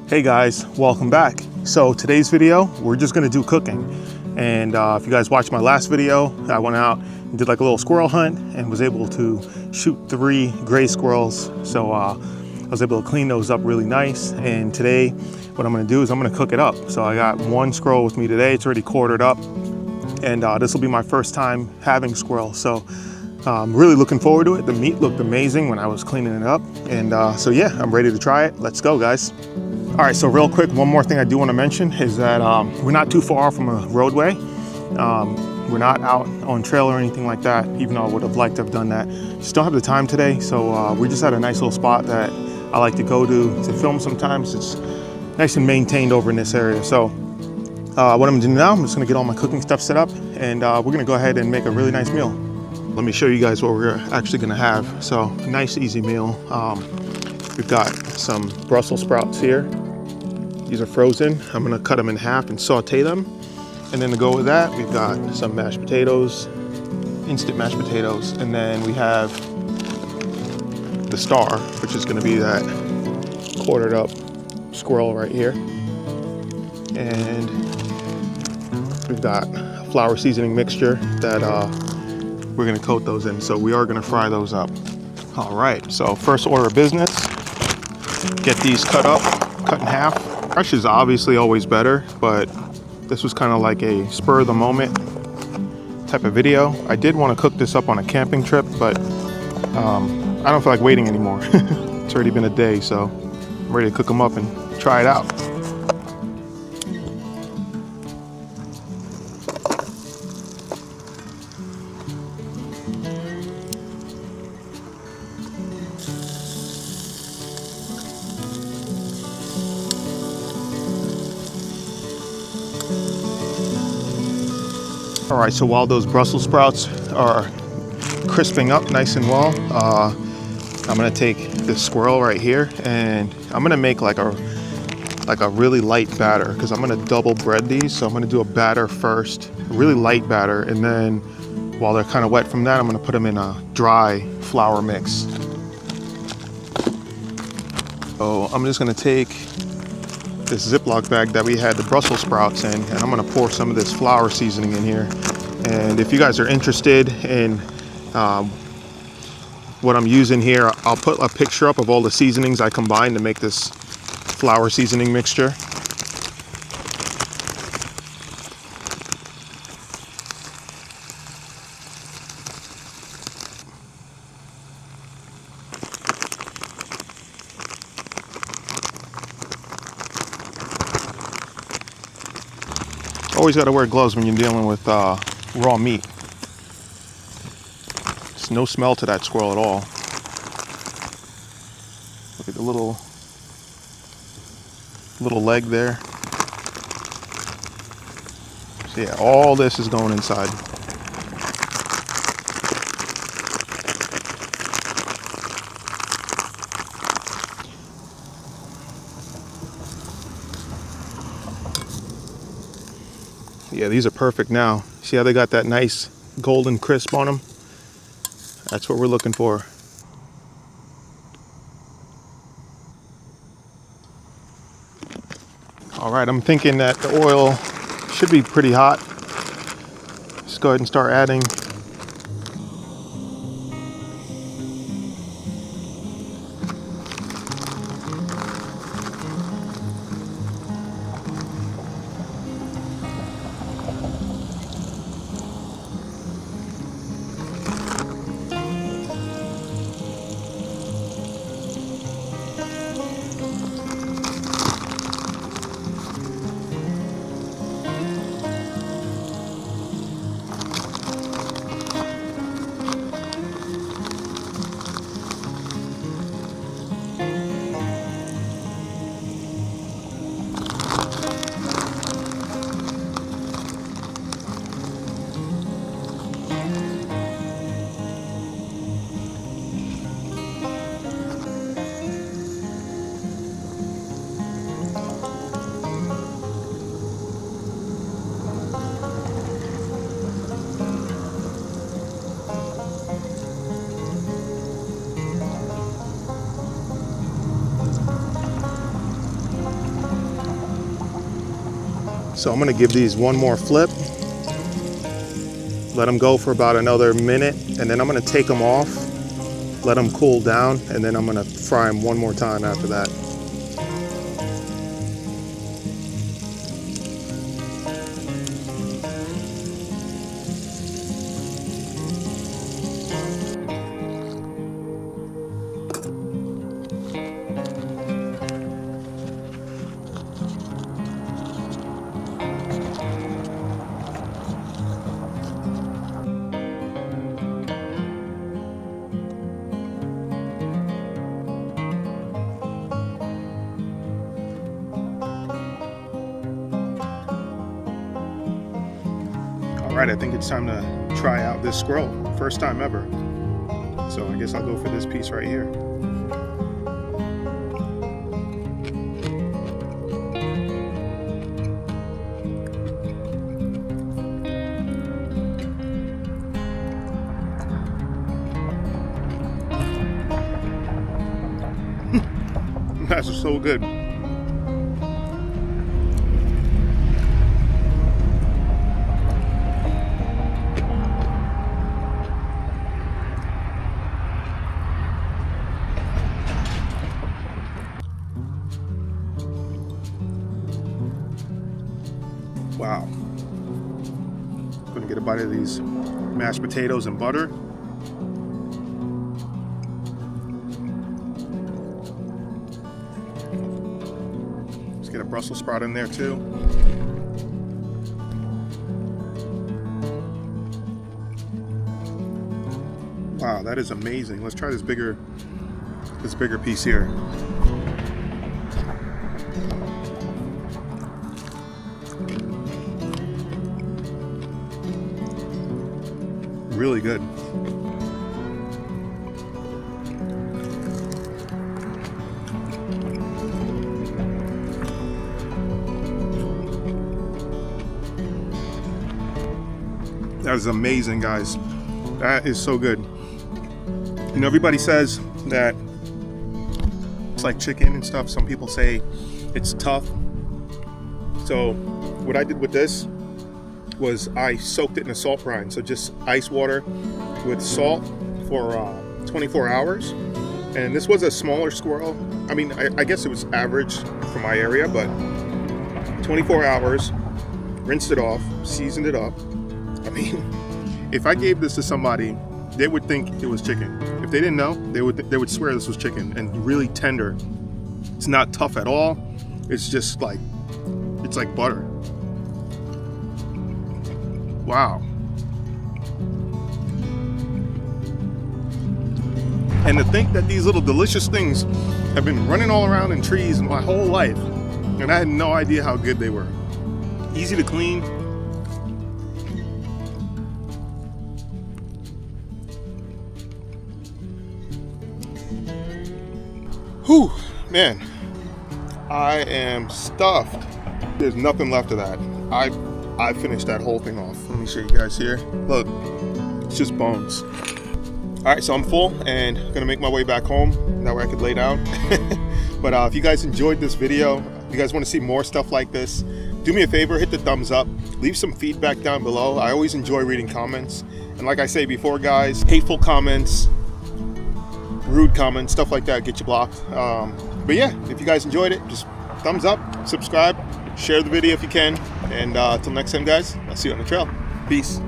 Hey guys, welcome back. So today's video, we're just gonna do cooking. And if you guys watched my last video, I went out and did like a little squirrel hunt and was able to shoot 3 gray squirrels. So I was able to clean those up really nice. And today, what I'm gonna do is I'm gonna cook it up. So I got 1 squirrel with me today. It's already quartered up. And this will be my first time having squirrel. So I'm really looking forward to it. The meat looked amazing when I was cleaning it up. And so yeah, I'm ready to try it. Let's go, guys. All right, so real quick, one more thing I do want to mention is that we're not too far from a roadway. We're not out on trail or anything like that, even though I would have liked to have done that. Just don't have the time today, so we're just at a nice little spot that I like to go to film sometimes. It's nice and maintained over in this area. So what I'm gonna do now, I'm just gonna get all my cooking stuff set up, and we're gonna go ahead and make a really nice meal. Let me show you guys what we're actually gonna have. So a nice, easy meal. We've got some Brussels sprouts here. These are frozen. I'm gonna cut them in half and saute them. And then to go with that, we've got some mashed potatoes, instant mashed potatoes. And then we have the star, which is gonna be that quartered up squirrel right here. And we've got a flour seasoning mixture that we're gonna coat those in. So we are gonna fry those up. All right, so first order of business, get these cut up, cut in half. Fresh is obviously always better, but this was kind of like a spur of the moment type of video. I did want to cook this up on a camping trip, but I don't feel like waiting anymore. It's already been a day, so I'm ready to cook them up and try it out. All right, so while those Brussels sprouts are crisping up nice and well, I'm gonna take this squirrel right here and I'm gonna make like a really light batter, because I'm gonna double bread these. So I'm gonna do a batter first, a really light batter, and then while they're kind of wet from that, I'm gonna put them in a dry flour mix. So I'm just gonna take this Ziploc bag that we had the Brussels sprouts in, and I'm gonna pour some of this flour seasoning in here. And if you guys are interested in what I'm using here, I'll put a picture up of all the seasonings I combined to make this flour seasoning mixture. Always got to wear gloves when you're dealing with raw meat. There's no smell to that squirrel at all. Look at the little leg there. So yeah, all this is going inside. Yeah, these are perfect now. See how they got that nice golden crisp on them? That's what we're looking for. All right, I'm thinking that the oil should be pretty hot. Let's go ahead and start adding. So I'm gonna give these one more flip, let them go for about another minute, and then I'm gonna take them off, let them cool down, and then I'm gonna fry them one more time after that. All right, I think it's time to try out this squirrel. First time ever. So I guess I'll go for this piece right here. That's so good. Wow. Gonna get a bite of these mashed potatoes and butter. Let's get a Brussels sprout in there too. Wow, that is amazing. Let's try this bigger piece here. Really good. That is amazing, guys. That is so good. You know, everybody says that it's like chicken and stuff. Some people say it's tough. So what I did with this was I soaked it in a salt brine. So just ice water with salt for 24 hours. And this was a smaller squirrel. I mean, I guess it was average for my area, but 24 hours, rinsed it off, seasoned it up. I mean, if I gave this to somebody, they would think it was chicken. If they didn't know, they would swear this was chicken, and really tender. It's not tough at all. It's just like, it's like butter. Wow. And to think that these little delicious things have been running all around in trees my whole life, and I had no idea how good they were. Easy to clean. Whew, man, I am stuffed. There's nothing left of that. I finished that whole thing off. Let me show you guys here. Look, it's just bones. All right, so I'm full and gonna make my way back home. That way I could lay down. But if you guys enjoyed this video, if you guys wanna see more stuff like this, do me a favor, hit the thumbs up, leave some feedback down below. I always enjoy reading comments. And like I say before, guys, hateful comments, rude comments, stuff like that get you blocked. But yeah, if you guys enjoyed it, just thumbs up, subscribe, share the video if you can. And until next time, guys, I'll see you on the trail. Peace.